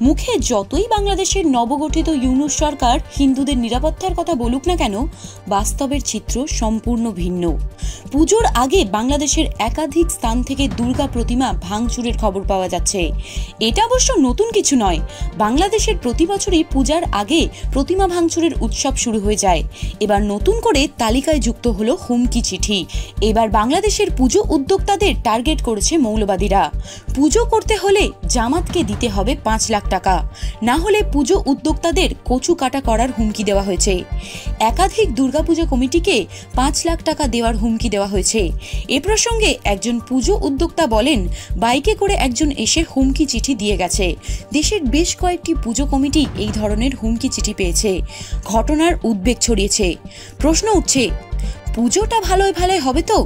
মুখে যতই বাংলাদেশের নবগঠিত ইউনূস সরকার হিন্দুদের নিরাপত্তার কথা বলুক না কেন, বাস্তবের চিত্র সম্পূর্ণ ভিন্ন। পুজোর আগে বাংলাদেশের একাধিক স্থান থেকে দুর্গা প্রতিমা ভাঙচুরের খবর পাওয়া যাচ্ছে। এটা অবশ্য নতুন কিছু নয়। বাংলাদেশের প্রতি বছরই পূজার আগে প্রতিমা ভাঙচুরের উৎসব শুরু হয়ে যায়। এবার নতুন করে তালিকায় যুক্ত হলো হুমকি চিঠি। এবার বাংলাদেশের পুজো উদ্যোক্তাদের টার্গেট করেছে মৌলবাদীরা। পুজো করতে হলে জামাতকে দিতে হবে 5 লাখ টাকা, না হলে পুজো উদ্যোক্তাদের কচু কাটা করার হুমকি দেওয়া হয়েছে। একাধিক দুর্গাপূজা কমিটিকে 5 লাখ টাকা দেওয়ার হুমকি দেওয়া হয়েছে। এ প্রসঙ্গে একজন পুজো উদ্যোক্তা বলেন, বাইকে করে একজন এসে হুমকি চিঠি দিয়ে গেছে। দেশের বেশ কয়েকটি পুজো কমিটি এই ধরনের হুমকি চিঠি পেয়েছে। ঘটনার উদ্বেগ ছড়িয়েছে। প্রশ্ন উঠছে, পুজোটা ভালোই ভালোই হবে তো?